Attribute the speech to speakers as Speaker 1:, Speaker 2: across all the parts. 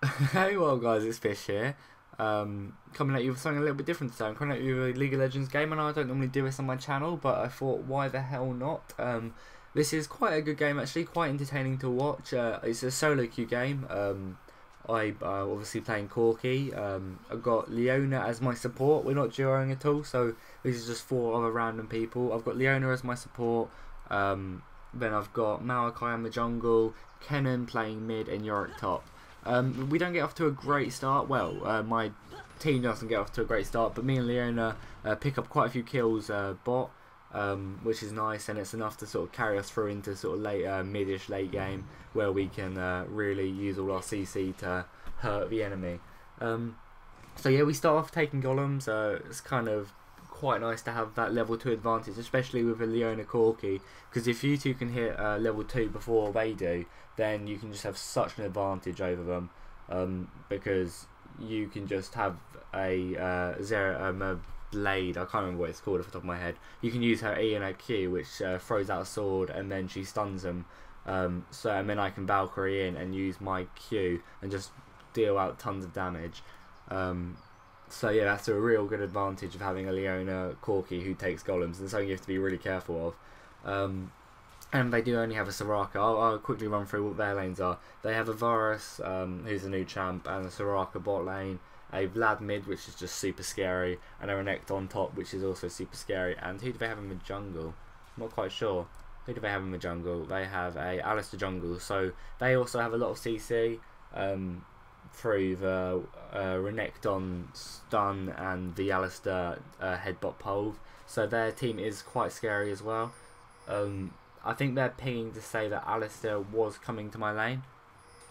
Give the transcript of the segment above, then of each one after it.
Speaker 1: Hey, well, guys, it's Fish here. Coming at you with something a little bit different today. I'm coming at you with a League of Legends game. I know I don't normally do this on my channel, but I thought, why the hell not? This is quite a good game, actually, quite entertaining to watch. It's a solo queue game. I obviously playing Corki. I've got Leona as my support. We're not duoing at all, so this is just four other random people. I've got Leona as my support. Then I've got Malachi in the jungle, Kennen playing mid, and Yorick top. We don't get off to a great start. Well, my team doesn't get off to a great start, but me and Leona pick up quite a few kills bot, which is nice, and it's enough to sort of carry us through into sort of late, mid-ish late game, where we can really use all our CC to hurt the enemy. So yeah, we start off taking golems. It's kind of quite nice to have that level 2 advantage, especially with a Leona Corki, because if you two can hit level 2 before they do, then you can just have such an advantage over them, because you can just have a blade. I can't remember what it's called off the top of my head. You can use her E and her Q, which throws out a sword, and then she stuns them. And then I can Valkyrie in and use my Q and just deal out tons of damage. So yeah, that's a real good advantage of having a Leona Corki who takes golems, and something you have to be really careful of. And they do only have a Soraka. I'll quickly run through what their lanes are. They have a Varus, who's a new champ, and a Soraka bot lane, a Vlad mid, which is just super scary, and a Renekton on top, which is also super scary. And who do they have in the jungle? I'm not quite sure. Who do they have in the jungle? They have a Alistair jungle, so they also have a lot of CC. Through the Renekton stun and the Alistair headbutt pole, so their team is quite scary as well. I think they're pinging to say that Alistair was coming to my lane,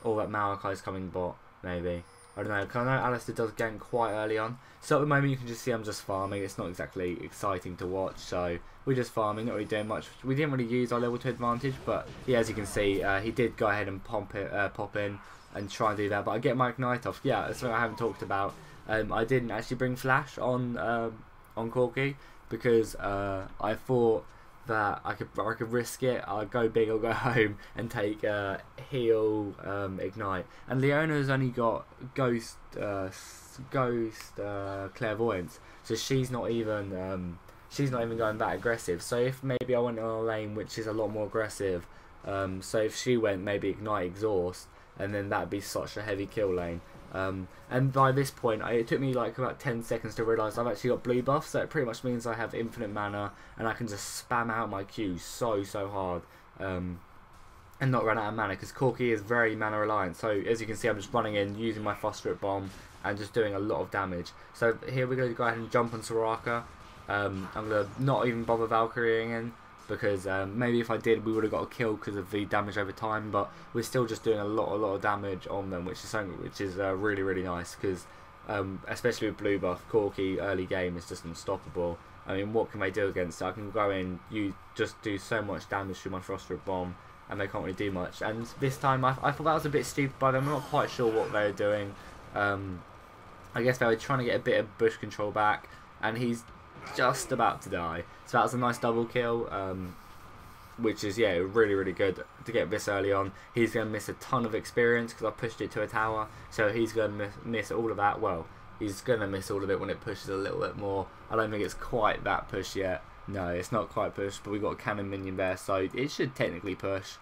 Speaker 1: or that Malachi's coming bot, maybe. I don't know, because I know Alistair does gank quite early on. So at the moment you can just see I'm just farming. It's not exactly exciting to watch, so we're just farming, not really doing much. We didn't really use our level 2 advantage, but yeah, as you can see, he did go ahead and pop in and try and do that, but I get my ignite off. Yeah, that's what I haven't talked about. I didn't actually bring flash on Corki, because I thought that I could risk it. I'll go big or go home and take heal, ignite. And Leona's only got ghost clairvoyance, so she's not even going that aggressive. So if maybe I went on a lane which is a lot more aggressive, so if she went maybe ignite exhaust, and then that'd be such a heavy kill lane. And by this point, it took me like about 10 seconds to realise I've actually got blue buff, so it pretty much means I have infinite mana, and I can just spam out my Q so hard, and not run out of mana, because Corki is very mana reliant. So as you can see, I'm just running in, using my phosphoric bomb, and just doing a lot of damage. So here we're going to go ahead and jump on Soraka. I'm going to not even bother Valkyrieing in, because maybe if I did, we would have got a kill because of the damage over time, but we're still just doing a lot of damage on them, which is something which is really nice, because especially with blue buff, Corki early game is just unstoppable. I mean, what can they do against it? I can go in, you just do so much damage through my phosphoric bomb, and they can't really do much. And this time I thought that was a bit stupid by them. I'm not quite sure what they were doing. I guess they were trying to get a bit of bush control back, and he's just about to die. So that was a nice double kill, which is, yeah, really good to get this early on. He's going to miss a ton of experience because I pushed it to a tower, so he's going to miss all of that. Well, he's going to miss all of it when it pushes a little bit more. I don't think it's quite that push yet. No, it's not quite pushed, but we've got a cannon minion there, so it should technically push.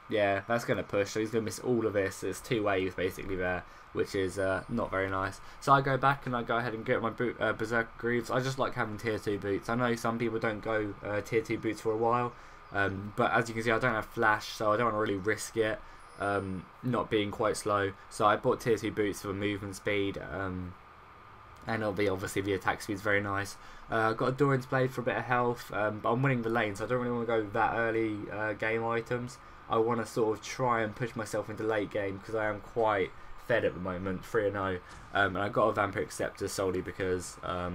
Speaker 1: Yeah, that's going to push, so he's going to miss all of this. There's 2 waves basically there, which is not very nice. So I go back and I go ahead and get my Berserker Greaves. I just like having tier 2 boots. I know some people don't go tier 2 boots for a while, but as you can see, I don't have flash, so I don't want to really risk it not being quite slow. So I bought tier 2 boots for movement speed, and obviously the attack speed is very nice. I've got a Doran's Blade for a bit of health, but I'm winning the lane, so I don't really want to go that early game items. I want to sort of try and push myself into late game, because I am quite fed at the moment, 3-0, and I got a Vampiric Scepter solely because I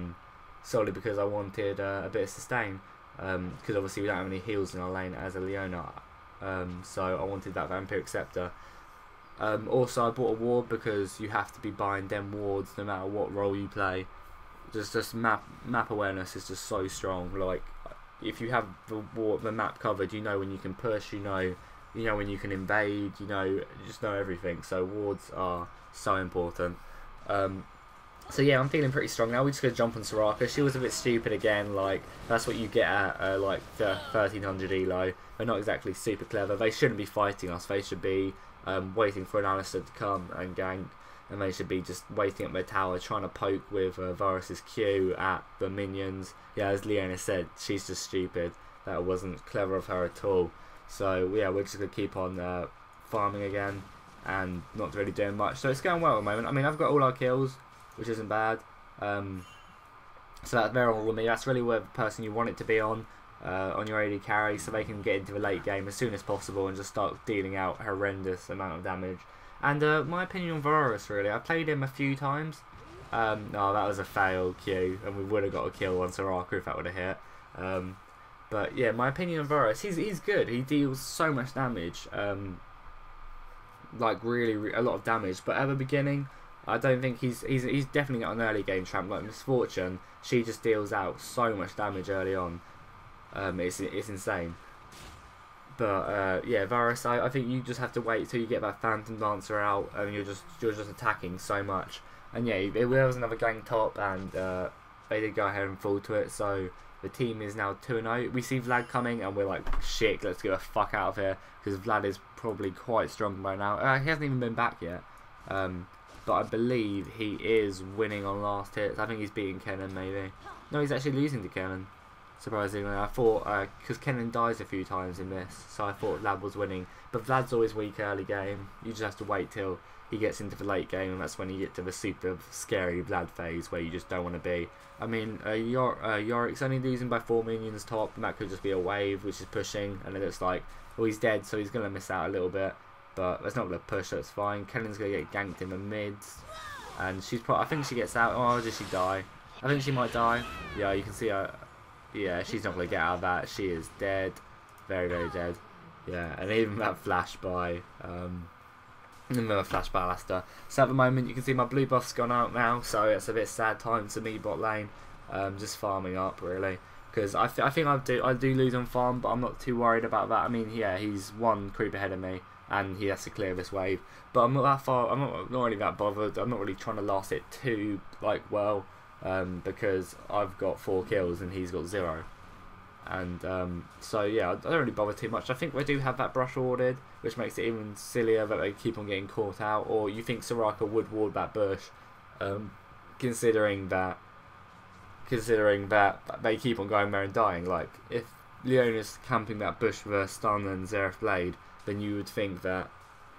Speaker 1: wanted a bit of sustain, because obviously we don't have any heals in our lane as a Leona, so I wanted that Vampiric Scepter. Also, I bought a ward because you have to be buying them wards no matter what role you play. Just map awareness is just so strong. Like, if you have the map covered, you know when you can push, you know You know when you can invade. You just know everything. So wards are so important. So yeah, I'm feeling pretty strong now. We're just gonna jump on Soraka. She was a bit stupid again. Like that's what you get at like the 1300 elo. They're not exactly super clever. They shouldn't be fighting us. They should be waiting for an Alistair to come and gank, and they should be just waiting at their tower, trying to poke with Varus's Q at the minions. Yeah, as Leona said, she's just stupid. That wasn't clever of her at all. So yeah, we're just gonna keep on farming again and not really doing much. So it's going well at the moment. I mean, I've got all our kills, which isn't bad. So they're all with me. That's really where the person you want it to be on your AD carry, so they can get into the late game as soon as possible and just start dealing out horrendous amount of damage. And my opinion on Varus, really, I played him a few times. No, that was a fail Q, and we would have got a kill on Soraka if that would have hit. But yeah, my opinion on Varus, he's good. He deals so much damage, like really a lot of damage. But at the beginning, I don't think he's definitely not an early game champ like Misfortune. She just deals out so much damage early on. It's insane. But yeah, Varus, I think you just have to wait till you get that Phantom Dancer out, and you're just attacking so much. And yeah, there was another gang top, and they did go ahead and fall to it. So the team is now 2-0. We see Vlad coming, and we're like, shit, let's get the fuck out of here, because Vlad is probably quite strong by now. He hasn't even been back yet. But I believe he is winning on last hits. I think he's beating Kennen, maybe. No, he's actually losing to Kennen. Surprisingly, I thought, because Kennen dies a few times in this, so I thought Vlad was winning. But Vlad's always weak early game. You just have to wait till he gets into the late game, and that's when you get to the super scary Vlad phase, where you just don't want to be. I mean, Yorick's only losing by 4 minions top, and that could just be a wave, which is pushing, and then it's like, well, he's dead, so he's going to miss out a little bit. But that's not going to push, so it's fine. Kennen's going to get ganked in the mids, and she's I think she gets out. Oh, does she die? I think she might die. Yeah, you can see her. Yeah, she's not going to get out of that. She is dead. Very, very dead. Yeah, and even that flash by Alastair. So at the moment, you can see my blue buff's gone out now, so it's a bit sad time to me bot lane. Just farming up, really. Because I think I do lose on farm, but I'm not too worried about that. I mean, yeah, he's one creep ahead of me, and he has to clear this wave. But I'm not that far. I'm not really that bothered. I'm not really trying to last it too well, because I've got 4 kills and he's got 0. And so yeah, I don't really bother too much. I think we do have that brush warded, which makes it even sillier that they keep on getting caught out. Or you think Soraka would ward that bush, considering that they keep on going there and dying. Like if Leona's camping that bush with a stun and Zeref Blade, then you would think that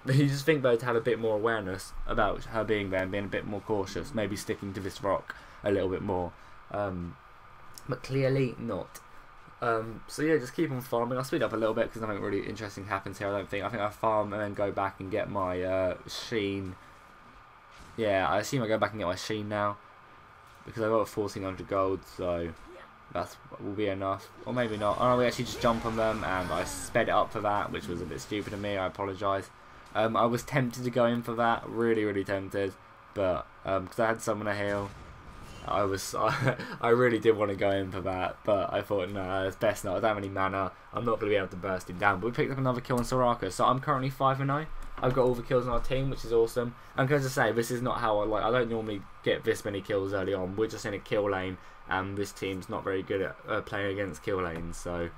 Speaker 1: they'd have a bit more awareness about her being there and being a bit more cautious, maybe sticking to this rock a little bit more. But clearly not. So yeah, just keep on farming. I'll speed up a little bit because nothing really interesting happens here, I don't think. I think I farm and then go back and get my Sheen. Yeah, I assume I go back and get my Sheen now, because I got 1400 gold, so that will be enough. Or maybe not. Oh no, we actually just jump on them, and I sped it up for that, which was a bit stupid of me. I apologise. I was tempted to go in for that, really tempted, but because I had someone to heal, I really did want to go in for that, but I thought, no, it's best not. I don't have any mana. I'm not going to be able to burst him down. But we picked up another kill on Soraka, so I'm currently 5-0. I've got all the kills on our team, which is awesome. And can I just say, this is not how I don't normally get this many kills early on. We're just in a kill lane, and this team's not very good at playing against kill lanes. So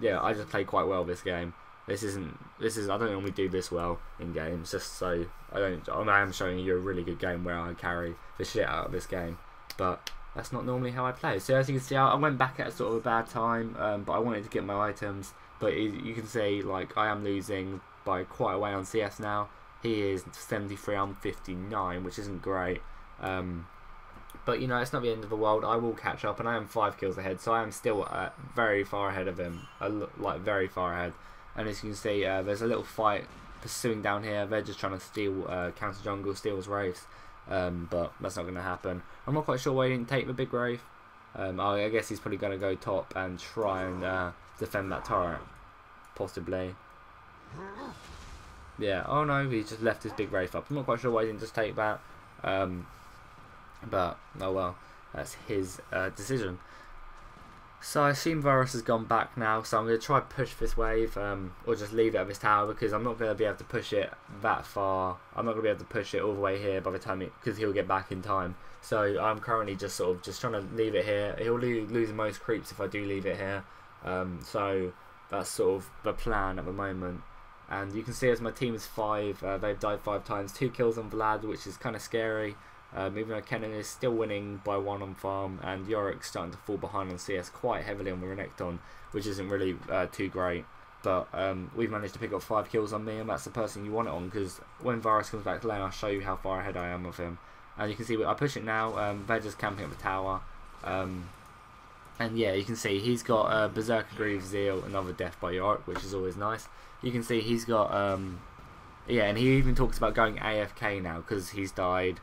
Speaker 1: yeah, I just played quite well this game. I don't normally do this well in games, just so I am showing you a really good game where I carry the shit out of this game. But that's not normally how I play. So as you can see, I went back at sort of a bad time, but I wanted to get my items. But you can see, like, I am losing by quite a way on CS now. He is 73, I'm 59, which isn't great. But, you know, it's not the end of the world. I will catch up, and I am 5 kills ahead, so I am still very far ahead of him. Like, very far ahead. And as you can see, there's a little fight pursuing down here. They're just trying to steal counter jungle, steal his wraiths. But that's not going to happen. I'm not quite sure why he didn't take the big wraith. I guess he's probably going to go top and try and defend that turret, possibly. Yeah. Oh no, he just left his big wraith up. I'm not quite sure why he didn't just take that. But oh well, that's his decision. So I assume Varus has gone back now, so I'm going to try push this wave, or just leave it at this tower, because I'm not going to be able to push it that far. I'm not going to be able to push it all the way here by the time because he'll get back in time. So I'm currently just sort of just trying to leave it here. He'll lose the most creeps if I do leave it here. So that's sort of the plan at the moment. And you can see as my team is 5, they've died 5 times, 2 kills on Vlad, which is kind of scary. Even though Kennen is still winning by 1 on farm, and Yorick's starting to fall behind on CS quite heavily on the Renekton, which isn't really too great. But we've managed to pick up 5 kills on me, and that's the person you want it on, because when Varus comes back to lane, I'll show you how far ahead I am of him. And you can see I push it now. They're just camping up the tower, and yeah, you can see he's got Berserker Greaves Zeal, another death by Yorick, which is always nice. You can see he's got yeah, and he even talks about going AFK now because he's died.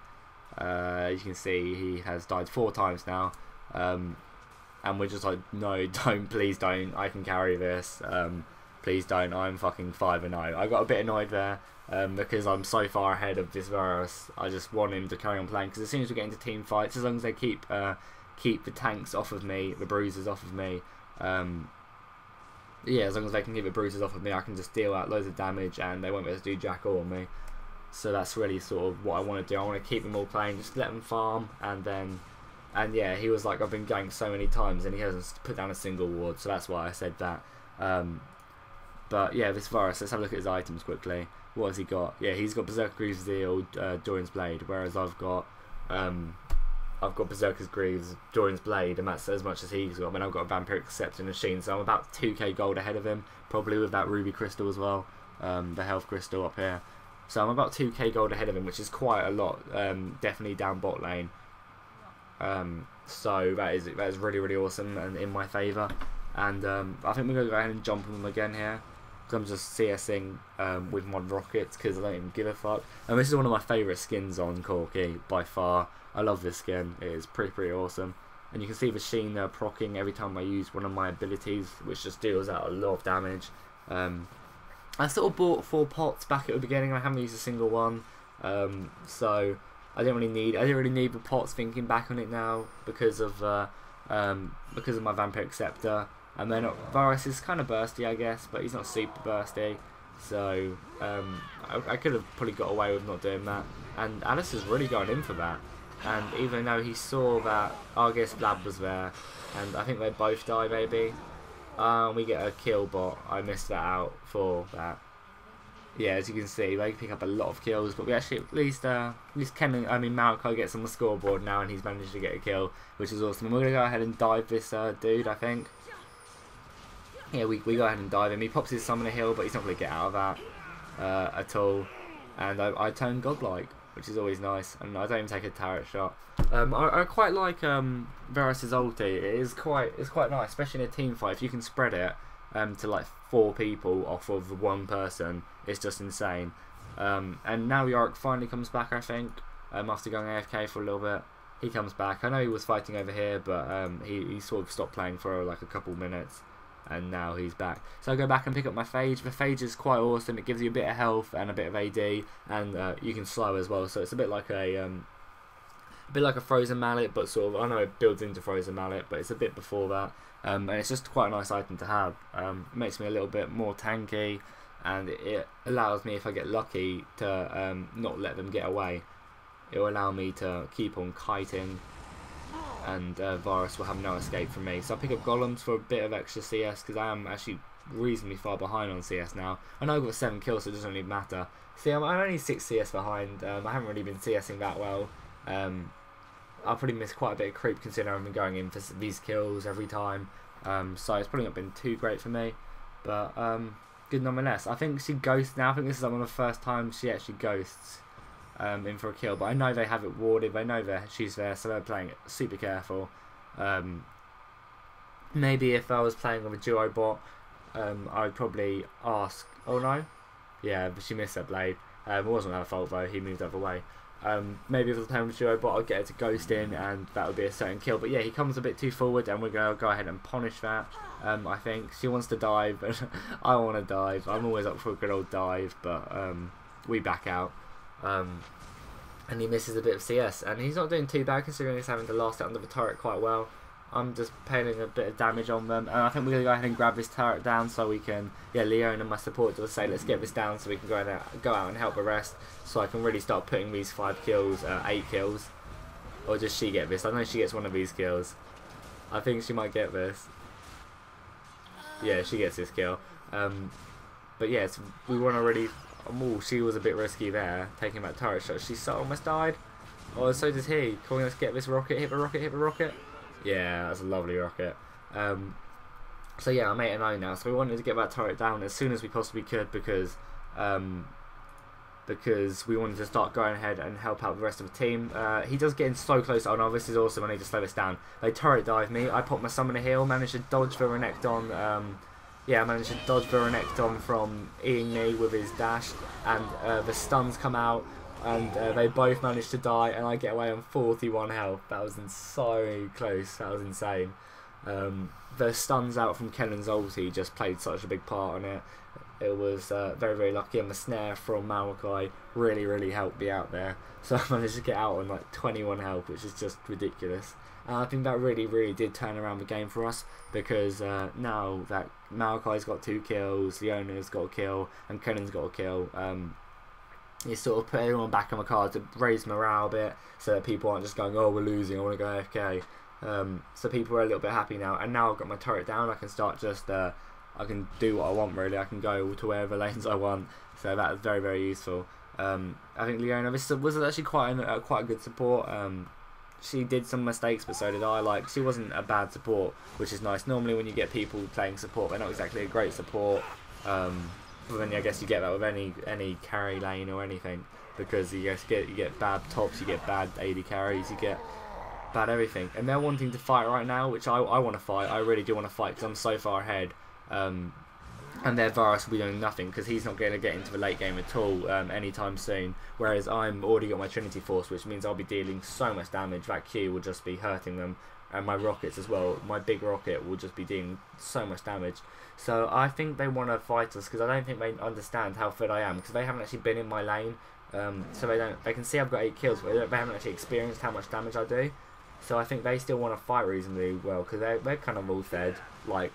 Speaker 1: You can see he has died 4 times now, and we're just like, no, don't, please don't, I can carry this, please don't, I'm fucking 5-0. I got a bit annoyed there, because I'm so far ahead of this Varus. I just want him to carry on playing, because as soon as we get into team fights, as long as they keep the tanks off of me, the bruisers off of me, yeah, as long as they can keep the bruisers off of me, I can just deal out loads of damage and they won't be able to do jack all on me. So that's really sort of what I want to do. I want to keep them all playing, just let them farm, and yeah, he was like, I've been ganked so many times and he hasn't put down a single ward, so that's why I said that. But yeah, this Varus, let's have a look at his items quickly. What has he got? Yeah, he's got Berserker Greaves Zeal, Dorian's Blade, whereas I've got Berserker's Greaves, Dorian's Blade, and that's as much as he's got. I mean, I've got a Vampiric Scepter and a Sheen, so I'm about 2k gold ahead of him, probably with that Ruby Crystal as well, the Health Crystal up here. So I'm about 2k gold ahead of him, which is quite a lot, definitely down bot lane. So that is really, really awesome and in my favour. And I think we're going to go ahead and jump on them again here, because I'm just CSing with mod rockets, because I don't even give a fuck. And this is one of my favourite skins on Corki, by far. I love this skin, it is pretty awesome. And you can see the Sheen proccing every time I use one of my abilities, which just deals out a lot of damage. I sort of bought 4 pots back at the beginning. I haven't used a single one, so I didn't really need the pots. Thinking back on it now, because of my Vampiric Scepter, and then Varus is kind of bursty, I guess, but he's not super bursty. So I could have probably got away with not doing that. And Alice is really going in for that. And even though he saw that Argus Vlad was there, and I think they both die maybe. We get a kill bot. I missed that out for that. Yeah, as you can see, they pick up a lot of kills, but we actually at least Malachi gets on the scoreboard now, and he's managed to get a kill, which is awesome. And we're gonna go ahead and dive this dude, I think. Yeah, we go ahead and dive him. He pops his Summoner Heal, but he's not gonna get out of that at all. And I turn godlike, which is always nice, and I don't even take a turret shot. I quite like Varus's ulti. It's quite nice, especially in a team fight. If you can spread it to like 4 people off of 1 person, it's just insane. And now Yorick finally comes back, I think, after going AFK for a little bit. He comes back. I know he was fighting over here, but he sort of stopped playing for like a couple minutes, and now he's back. So I go back and pick up my Phage. The Phage is quite awesome. It gives you a bit of health and a bit of AD, and you can slow as well. So it's a bit like a Frozen Mallet, but sort of, I know it builds into Frozen Mallet, but it's a bit before that. And it's just quite a nice item to have. It makes me a little bit more tanky, and it allows me, if I get lucky, to not let them get away. It will allow me to keep on kiting, and Varus will have no escape from me. So I pick up Golems for a bit of extra CS, because I am actually reasonably far behind on CS now. I know I've got 7 kills, so it doesn't really matter. See, I'm only 6 CS behind. I haven't really been CSing that well. I'll probably miss quite a bit of creep, considering I've been going in for these kills every time. So it's probably not been too great for me, but good nonetheless. I think she ghosts now. I think this is like one of the first times she actually ghosts in for a kill, but I know they have it warded. They know that she's there, so they're playing it super careful. Maybe if I was playing with a duo bot, I would probably ask. Oh no, yeah, but she missed that blade. It wasn't her fault though. He moved the other way. Maybe if I was playing with a duo bot, I'd get her to ghost in, and that would be a certain kill. But yeah, he comes a bit too forward, and we're gonna go ahead and punish that. I think she wants to dive, but I want to dive. I'm always up for a good old dive, but we back out. And he misses a bit of CS, and he's not doing too bad considering he's having to last it under the turret quite well. I'm just paying a bit of damage on them, and I think we're going to go ahead and grab this turret down so we can, yeah, Leona, my support, does say let's get this down so we can go out and help the rest, so I can really start putting these 5 kills, 8 kills, or does she get this? I don't know if she gets one of these kills. I think she might get this. Yeah, she gets this kill. But yes, we want to really... Oh, she was a bit risky there, taking that turret shot. She so almost died. Oh, so does he. Come on, let's get this rocket. Hit the rocket, hit the rocket. Yeah, that's a lovely rocket. So yeah, I'm 8-0 now. So we wanted to get that turret down as soon as we possibly could because we wanted to start going ahead and help out the rest of the team. He does get in so close. Oh no, this is awesome. I need to slow this down. They turret dive me. I pop my summoner heal, managed to dodge the Renekton. Yeah, I managed to dodge the Renekton from eating me with his dash, and the stuns come out, and they both managed to die, and I get away on 41 health. That was so close. That was insane. The stuns out from Kennen's ulti just played such a big part on it. It was very, very lucky, and the snare from Maokai really helped me out there. So I managed to get out on like 21 health, which is just ridiculous. And I think that really did turn around the game for us, because now that Maokai's got 2 kills, Leona's got a kill, and Kennen's got a kill, it's sort of put everyone back on the card to raise morale a bit, so that people aren't just going, oh, we're losing, I want to go AFK. So people are a little bit happy now, and now I've got my turret down, I can start just, I can do what I want really, I can go to wherever lanes I want, so that is very useful. I think Leona, this was actually quite a good support. She did some mistakes, but so did I. Like, she wasn't a bad support, which is nice. Normally when you get people playing support, they're not exactly a great support. But then I guess you get that with any carry lane or anything, because you get bad tops, you get bad AD carries, you get bad everything. And they're wanting to fight right now, which I want to fight. I really do want to fight because I'm so far ahead. And their Varus will be doing nothing because he's not going to get into the late game at all anytime soon. Whereas I'm already got my Trinity Force, which means I'll be dealing so much damage. That Q will just be hurting them, and my rockets as well. My big rocket will just be dealing so much damage. So I think they want to fight us because I don't think they understand how fit I am, because they haven't actually been in my lane. So they can see I've got 8 kills, but they haven't actually experienced how much damage I do. So I think they still want to fight reasonably well because they're kind of all fed, like.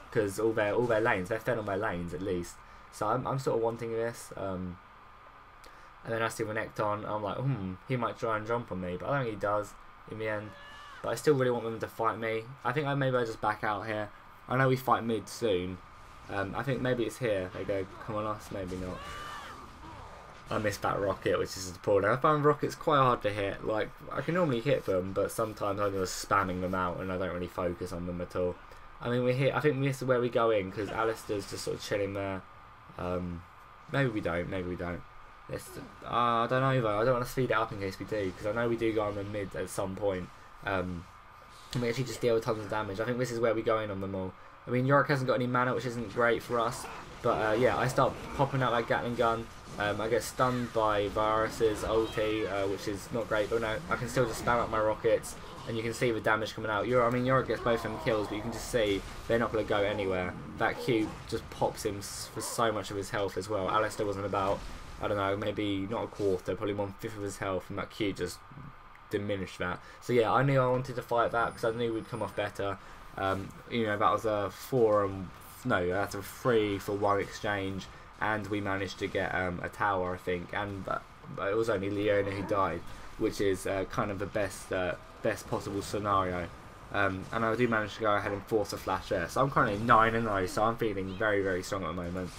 Speaker 1: Because all their lanes, they're fed on their lanes at least. So I'm sort of wanting this. And then I see Renekton, I'm like, he might try and jump on me, but I don't think he does in the end. But I still really want them to fight me. I think maybe I just back out here. I know we fight mid soon. I think maybe it's here. They go, come on us, maybe not. I missed that rocket, which is important. I found rockets quite hard to hit. Like, I can normally hit them, but sometimes I'm just spamming them out and I don't really focus on them at all. I mean, we're here. I think this is where we go in because Alistair's just sort of chilling there. Maybe we don't. Maybe we don't. I don't know though. I don't want to speed it up in case we do, because I know we do go on the mid at some point. And we actually just deal tons of damage. I think this is where we go in on them all. I mean, Yorick hasn't got any mana, which isn't great for us. But yeah, I start popping out that Gatling gun. I get stunned by Varus's ulti, which is not great. But no, I can still just spam out my rockets. And you can see the damage coming out. Yorick gets both of them kills, but you can just see they're not going to go anywhere. That Q just pops him for so much of his health as well. Alistair wasn't about, I don't know, maybe not a quarter, probably 1/5 of his health, and that Q just diminished that. So yeah, I knew I wanted to fight that because I knew we'd come off better. You know, that was a 3-for-1 exchange, and we managed to get a tower, I think, and it was only Leona who died, which is kind of the best possible scenario. And I do manage to go ahead and force a flash there. So I'm currently 9-0, so I'm feeling very strong at the moment,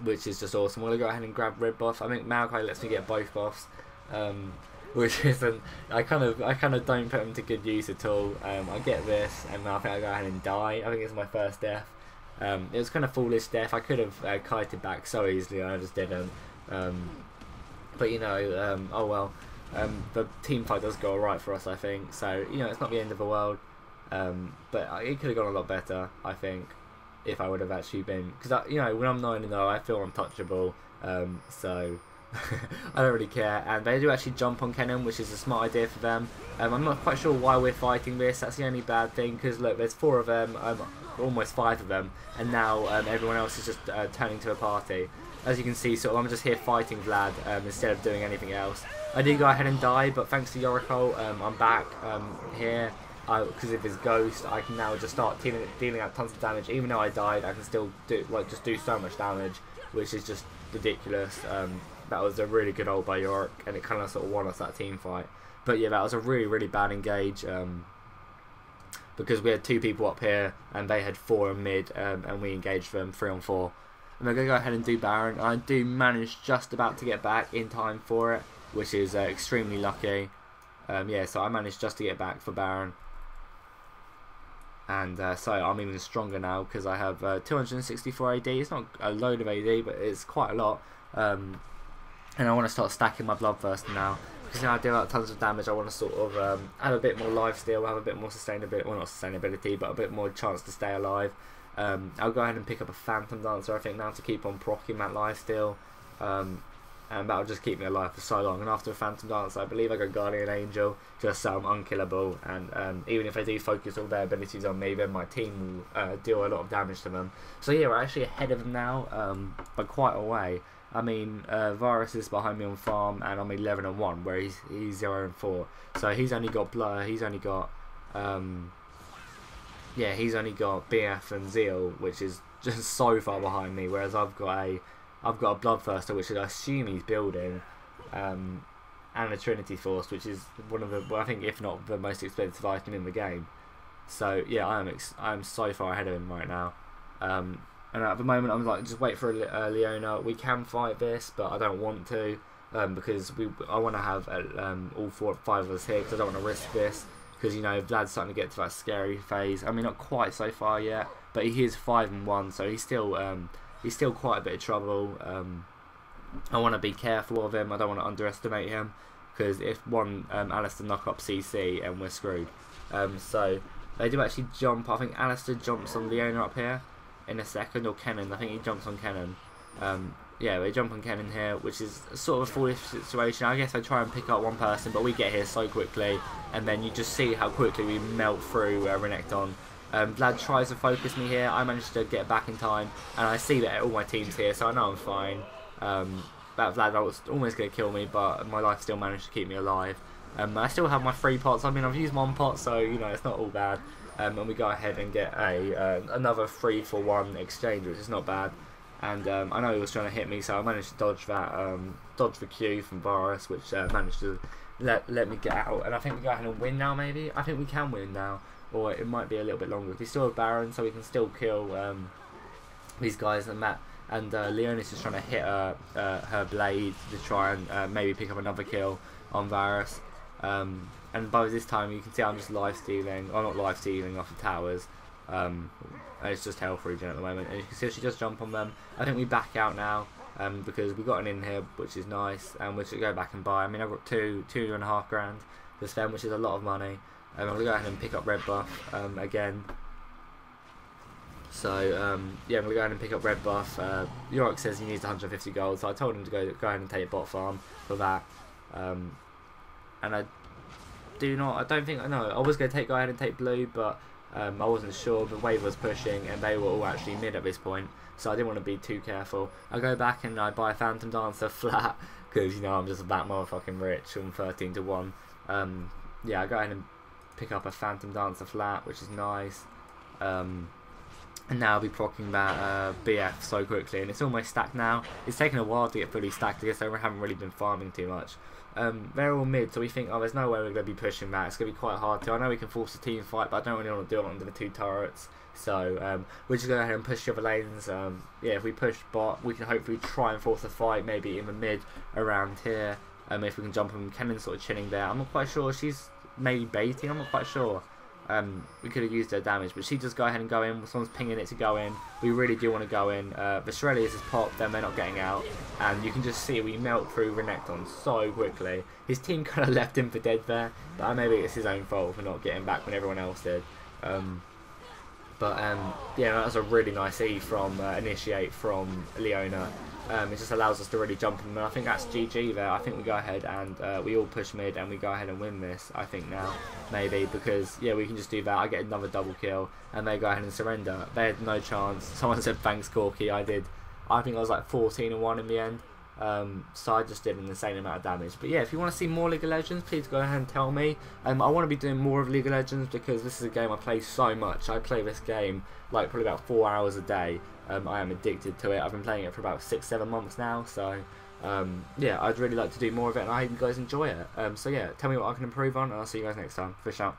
Speaker 1: which is just awesome. We'll go ahead and grab red buff. I think Maokai lets me get both buffs, which isn't. I kind of don't put them to good use at all. I get this, and I think I go ahead and die. I think it's my first death. It was kind of foolish death. I could have kited back so easily, and I just didn't. But you know, oh well. The team fight does go alright for us, I think. So, you know, it's not the end of the world. But it could have gone a lot better, I think, if I would have actually been. Because, you know, when I'm 9-0, I feel untouchable. So, I don't really care. And they do actually jump on Kennen, which is a smart idea for them. I'm not quite sure why we're fighting this. That's the only bad thing. Because, look, there's 4 of them, almost 5 of them. And now everyone else is just turning to a party. As you can see, sort of, I'm just here fighting Vlad instead of doing anything else. I did go ahead and die, but thanks to Yorick, I'm back here. because of his ghost, I can now just start dealing out tons of damage. Even though I died, I can still just do so much damage, which is just ridiculous. That was a really good ult by York, and it kind of sort of won us that team fight. But yeah, that was a really bad engage, because we had 2 people up here and they had 4 in mid, and we engaged them 3 on 4. And I'm going to go ahead and do Baron. I do manage just about to get back in time for it, which is extremely lucky. Yeah, so I managed just to get back for Baron. And so I'm even stronger now because I have 264 AD. It's not a load of AD, but it's quite a lot. And I want to start stacking my Bloodthirst now. Because now I deal out tons of damage, I want to sort of have a bit more lifesteal, have a bit more sustainability, well not sustainability, but a bit more chance to stay alive. I'll go ahead and pick up a Phantom Dancer, I think, now to keep on proccing that lifesteal. And that'll just keep me alive for so long. And after a Phantom Dance, I believe I go Guardian Angel, just so I'm unkillable. And even if they do focus all their abilities on me, then my team will deal a lot of damage to them. So yeah, we're actually ahead of them now, by quite a way. I mean, Varus is behind me on farm, and I'm 11 and 1, where he's 0 and 4. So he's only got Blur, he's only got yeah, he's only got BF and Zeal, which is just so far behind me. Whereas I've got a Bloodthirster, which I assume he's building, and a Trinity Force, which is one of the, well, I think if not the most expensive item in the game. So yeah, I am so far ahead of him right now. And at the moment, I'm like, just wait for Leona. We can fight this, but I don't want to, because I want to have all 4 or 5 of us here, because I don't want to risk this. Because, you know, Vlad's starting to get to that scary phase. I mean, not quite so far yet, but he is 5 and 1, so he's still quite a bit of trouble. I want to be careful of him. I don't want to underestimate him, because if one Alistair knock up CC, and we're screwed. So they do actually jump. I think Alistair jumps on Leona up here in a second, or Kennen. I think he jumps on Kennen. Yeah, they jump on Kennen here, which is sort of a foolish situation. I guess I try and pick up one person, but we get here so quickly, and then you just see how quickly we melt through Renekton. Vlad tries to focus me here. I managed to get back in time, and I see that all my team's here, so I know I'm fine. That Vlad was almost going to kill me, but my life still managed to keep me alive. I still have my 3 pots. I mean, I've used 1 pot, so you know it's not all bad. And we go ahead and get another 3-for-1 exchange, which is not bad. And I know he was trying to hit me, so I managed to dodge that, dodge the Q from Varus, which managed to let me get out. And I think we go ahead and win now, maybe? I think we can win now, or it might be a little bit longer. We still have Baron, so we can still kill these guys. And Leonis is trying to hit her blade to try and maybe pick up another kill on Varus. And by this time, you can see I'm just life-stealing. I'm not life-stealing off the towers. It's just health regen at the moment, and you can see she just jump on them. I think we back out now, because we got an in here, which is nice, and we should go back and buy. I mean, I've got 2.5 grand to spend, which is a lot of money. I'm gonna go ahead and pick up red buff again. So yeah, I'm gonna go ahead and pick up red buff. Yorick says he needs 150 gold, so I told him to go ahead and take bot farm for that. And I don't think I know. I was gonna go ahead and take blue, but I wasn't sure. The wave was pushing, and they were all actually mid at this point, so I didn't want to be too careful. I go back and I buy a Phantom Dancer flat, because you know I'm just that motherfucking rich. I'm 13 to 1. Yeah, I go ahead and pick up a Phantom Dancer flat, which is nice. And now I'll be proccing that BF so quickly, and it's almost stacked now. It's taken a while to get fully stacked. I guess I haven't really been farming too much. They're all mid, so we think, oh, there's no way we're going to be pushing that. It's going to be quite hard to. I know we can force a team fight, but I don't really want to do it under the 2 turrets. So we're just going to go ahead and push the other lanes. Yeah, if we push bot, we can hopefully try and force a fight, maybe in the mid around here. If we can jump on Kennen's sort of chilling there. I'm not quite sure. She's maybe baiting. I'm not quite sure. We could have used her damage, but she just go ahead and go in. Someone's pinging it to go in. We really do want to go in. The Shreddies is popped, then they're not getting out. And you can just see we melt through Renekton so quickly. His team kind of left him for dead there, but maybe it's his own fault for not getting back when everyone else did. Yeah, that was a really nice E from Initiate from Leona. It just allows us to really jump in, and I think that's GG there. I think we go ahead and we all push mid, and we go ahead and win this, I think now, maybe, because, yeah, we can just do that. I get another double kill, and they go ahead and surrender. They had no chance. Someone said, thanks, Corki. I did. I think I was like 14 and 1 in the end. so I just did an insane amount of damage. But yeah, if you want to see more League of Legends, please go ahead and tell me. I want to be doing more of League of Legends because this is a game I play so much. I play this game like probably about 4 hours a day. I am addicted to it. I've been playing it for about 6-7 months now, so yeah, I'd really like to do more of it, and I hope you guys enjoy it. So yeah, tell me what I can improve on, and I'll see you guys next time. Fish out.